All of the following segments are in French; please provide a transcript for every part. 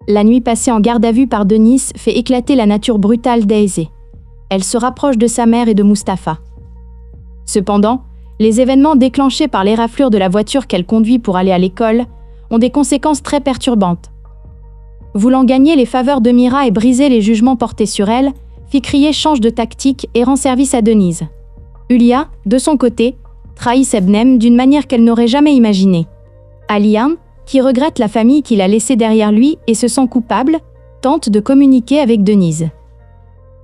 La nuit passée en garde à vue par Denise fait éclater la nature brutale d'Aizé. Elle se rapproche de sa mère et de Mustapha. Cependant, les événements déclenchés par l'éraflure de la voiture qu'elle conduit pour aller à l'école ont des conséquences très perturbantes. Voulant gagner les faveurs de Mira et briser les jugements portés sur elle, Fikriye change de tactique et rend service à Denise. Hulia, de son côté, trahit Sebnem d'une manière qu'elle n'aurait jamais imaginée. Alian, qui regrette la famille qu'il a laissée derrière lui et se sent coupable, tente de communiquer avec Denise.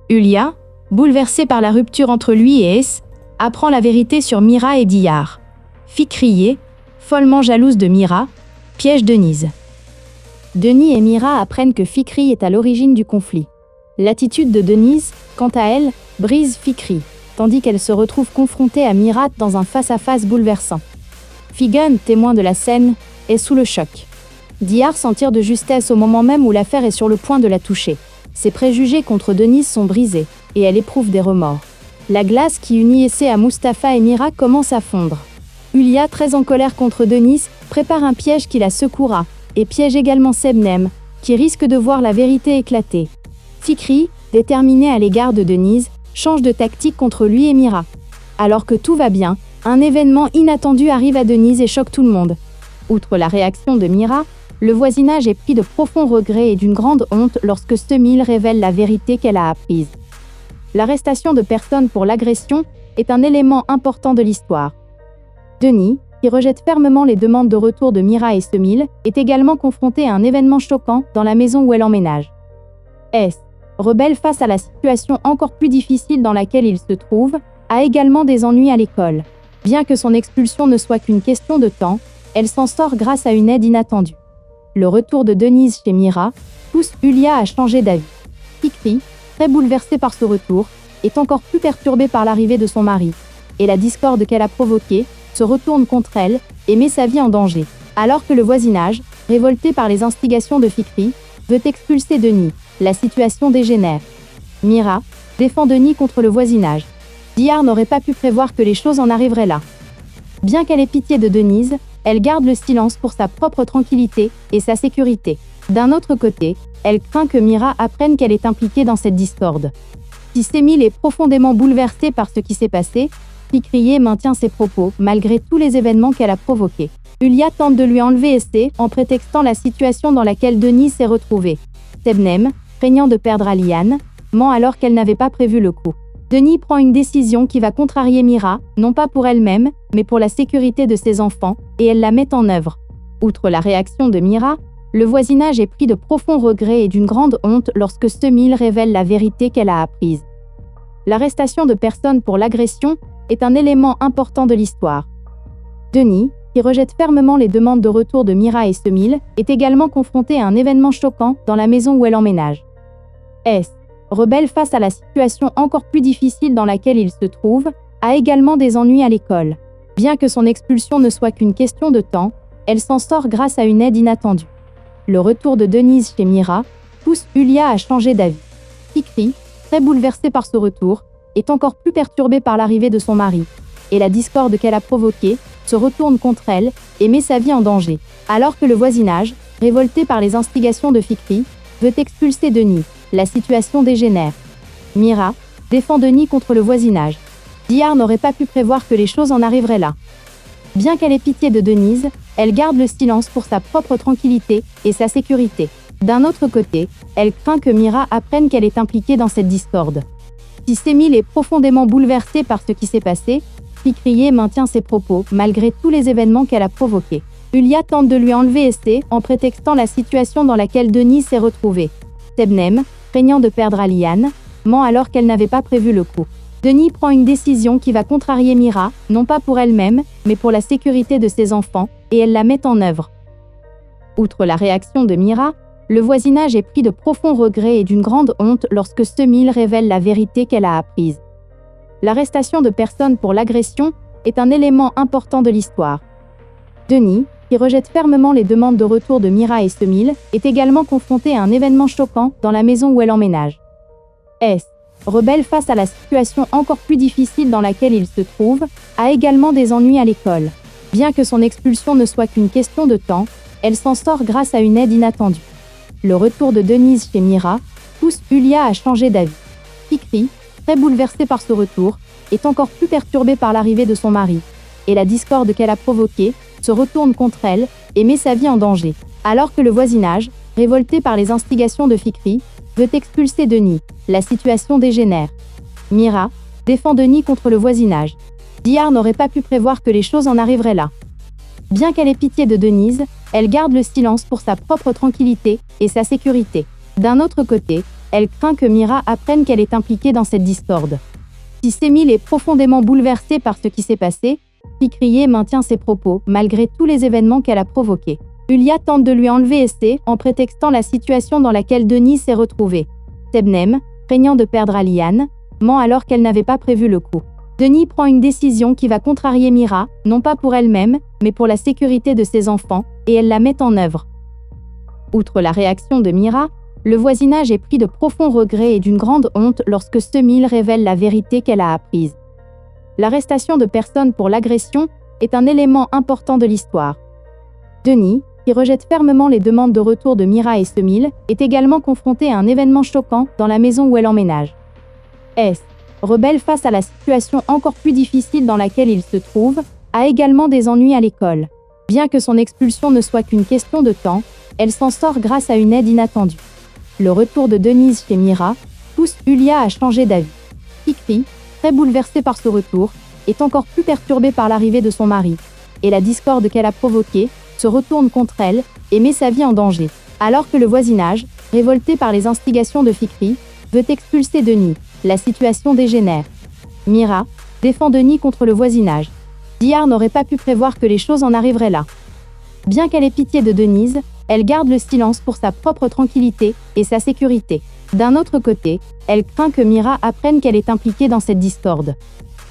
Hulia, bouleversée par la rupture entre lui et Es, apprend la vérité sur Mira et Diyar. Fikriye, follement jalouse de Mira, piège Denise. Denis et Mira apprennent que Fikri est à l'origine du conflit. L'attitude de Denise, quant à elle, brise Fikri, tandis qu'elle se retrouve confrontée à Mira dans un face-à-face bouleversant. Figen, témoin de la scène, est sous le choc. Diyar s'en tire de justesse au moment même où l'affaire est sur le point de la toucher. Ses préjugés contre Denise sont brisés, et elle éprouve des remords. La glace qui unit Essé à Mustapha et Mira commence à fondre. Hulia, très en colère contre Denise, prépare un piège qui la secouera, et piège également Sebnem, qui risque de voir la vérité éclater. Fikri, déterminé à l'égard de Denise, change de tactique contre lui et Mira. Alors que tout va bien, un événement inattendu arrive à Denise et choque tout le monde. Outre la réaction de Mira, le voisinage est pris de profonds regrets et d'une grande honte lorsque Semil révèle la vérité qu'elle a apprise. L'arrestation de personnes pour l'agression est un élément important de l'histoire. Denis, qui rejette fermement les demandes de retour de Mira et Semil, est également confronté à un événement choquant dans la maison où elle emménage. Es, rebelle face à la situation encore plus difficile dans laquelle il se trouve, a également des ennuis à l'école. Bien que son expulsion ne soit qu'une question de temps, elle s'en sort grâce à une aide inattendue. Le retour de Denise chez Mira pousse Hulia à changer d'avis. Fikri, très bouleversée par ce retour, est encore plus perturbée par l'arrivée de son mari, et la discorde qu'elle a provoquée se retourne contre elle et met sa vie en danger. Alors que le voisinage, révolté par les instigations de Fikri, veut expulser Denis, la situation dégénère. Mira défend Denis contre le voisinage. Diyar n'aurait pas pu prévoir que les choses en arriveraient là. Bien qu'elle ait pitié de Denise, elle garde le silence pour sa propre tranquillité et sa sécurité. D'un autre côté, elle craint que Mira apprenne qu'elle est impliquée dans cette discorde. Si Semil est profondément bouleversée par ce qui s'est passé, Fikriye maintient ses propos malgré tous les événements qu'elle a provoqués. Hulia tente de lui enlever Essé en prétextant la situation dans laquelle Denis s'est retrouvée. Sebnem, craignant de perdre Alian, ment alors qu'elle n'avait pas prévu le coup. Denis prend une décision qui va contrarier Mira, non pas pour elle-même, mais pour la sécurité de ses enfants, et elle la met en œuvre. Outre la réaction de Mira, le voisinage est pris de profonds regrets et d'une grande honte lorsque Semil révèle la vérité qu'elle a apprise. L'arrestation de personnes pour l'agression est un élément important de l'histoire. Denis, qui rejette fermement les demandes de retour de Mira et Semil, est également confronté à un événement choquant dans la maison où elle emménage. Es, rebelle face à la situation encore plus difficile dans laquelle il se trouve, a également des ennuis à l'école. Bien que son expulsion ne soit qu'une question de temps, elle s'en sort grâce à une aide inattendue. Le retour de Denise chez Mira pousse Hulia à changer d'avis. Fikri, très bouleversée par ce retour, est encore plus perturbée par l'arrivée de son mari, et la discorde qu'elle a provoquée se retourne contre elle et met sa vie en danger. Alors que le voisinage, révolté par les instigations de Fikri, veut expulser Denis, la situation dégénère. Mira défend Denis contre le voisinage. Diyar n'aurait pas pu prévoir que les choses en arriveraient là. Bien qu'elle ait pitié de Denise, elle garde le silence pour sa propre tranquillité et sa sécurité. D'un autre côté, elle craint que Mira apprenne qu'elle est impliquée dans cette discorde. Si Semil est profondément bouleversée par ce qui s'est passé, Fikriye maintient ses propos malgré tous les événements qu'elle a provoqués. Hulia tente de lui enlever Essé en prétextant la situation dans laquelle Denis s'est retrouvée. Sebnem, craignant de perdre Alian, ment alors qu'elle n'avait pas prévu le coup. Denis prend une décision qui va contrarier Mira, non pas pour elle-même, mais pour la sécurité de ses enfants, et elle la met en œuvre. Outre la réaction de Mira, le voisinage est pris de profonds regrets et d'une grande honte lorsque Semil révèle la vérité qu'elle a apprise. L'arrestation de personnes pour l'agression est un élément important de l'histoire. Denis, qui rejette fermement les demandes de retour de Mira et Semil, est également confronté à un événement choquant dans la maison où elle emménage. Es, rebelle face à la situation encore plus difficile dans laquelle il se trouve, a également des ennuis à l'école. Bien que son expulsion ne soit qu'une question de temps, elle s'en sort grâce à une aide inattendue. Le retour de Denise chez Mira pousse Yulia à changer d'avis. Fikri, très bouleversée par ce retour, est encore plus perturbée par l'arrivée de son mari, et la discorde qu'elle a provoquée se retourne contre elle et met sa vie en danger. Alors que le voisinage, révolté par les instigations de Fikri, veut expulser Denis, la situation dégénère. Mira défend Denis contre le voisinage. Dihar n'aurait pas pu prévoir que les choses en arriveraient là. Bien qu'elle ait pitié de Denise, elle garde le silence pour sa propre tranquillité et sa sécurité. D'un autre côté, elle craint que Mira apprenne qu'elle est impliquée dans cette discorde. Si Semil est profondément bouleversée par ce qui s'est passé, Fikriye maintient ses propos malgré tous les événements qu'elle a provoqués. Yulia tente de lui enlever Essé en prétextant la situation dans laquelle Denis s'est retrouvée. Sebnem, craignant de perdre Aliane, ment alors qu'elle n'avait pas prévu le coup. Denis prend une décision qui va contrarier Mira, non pas pour elle-même, mais pour la sécurité de ses enfants, et elle la met en œuvre. Outre la réaction de Mira, le voisinage est pris de profonds regrets et d'une grande honte lorsque Semil révèle la vérité qu'elle a apprise. L'arrestation de personnes pour l'agression est un élément important de l'histoire. Denis, qui rejette fermement les demandes de retour de Mira et Semil, est également confronté à un événement choquant dans la maison où elle emménage. S, rebelle face à la situation encore plus difficile dans laquelle il se trouve, a également des ennuis à l'école. Bien que son expulsion ne soit qu'une question de temps, elle s'en sort grâce à une aide inattendue. Le retour de Denise chez Mira pousse Yulia à changer d'avis. Fikri, très bouleversée par ce retour, est encore plus perturbée par l'arrivée de son mari, et la discorde qu'elle a provoquée se retourne contre elle et met sa vie en danger. Alors que le voisinage, révolté par les instigations de Fikri, veut expulser Denis, la situation dégénère. Mira défend Denis contre le voisinage. Dihar n'aurait pas pu prévoir que les choses en arriveraient là. Bien qu'elle ait pitié de Denise, elle garde le silence pour sa propre tranquillité et sa sécurité. D'un autre côté, elle craint que Mira apprenne qu'elle est impliquée dans cette discorde.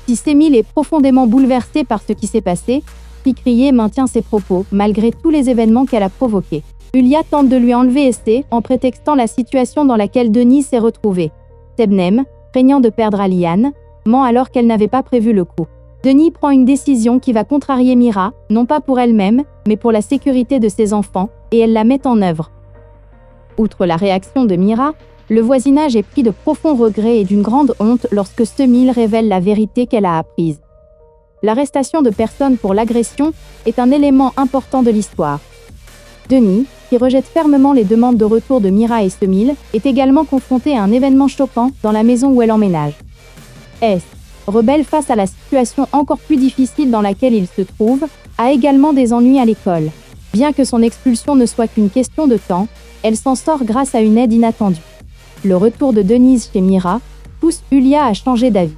Si Semil est profondément bouleversée par ce qui s'est passé, Fikriye maintient ses propos malgré tous les événements qu'elle a provoqués. Yulia tente de lui enlever Essé en prétextant la situation dans laquelle Denis s'est retrouvée. Sebnem, craignant de perdre Aliane, ment alors qu'elle n'avait pas prévu le coup. Denis prend une décision qui va contrarier Mira, non pas pour elle-même, mais pour la sécurité de ses enfants, et elle la met en œuvre. Outre la réaction de Mira, le voisinage est pris de profonds regrets et d'une grande honte lorsque Semil révèle la vérité qu'elle a apprise. L'arrestation de personnes pour l'agression est un élément important de l'histoire. Denis, qui rejette fermement les demandes de retour de Mira et Semil, est également confronté à un événement choquant dans la maison où elle emménage. S, rebelle face à la situation encore plus difficile dans laquelle il se trouve, a également des ennuis à l'école. Bien que son expulsion ne soit qu'une question de temps, elle s'en sort grâce à une aide inattendue. Le retour de Denise chez Mira pousse Yulia à changer d'avis.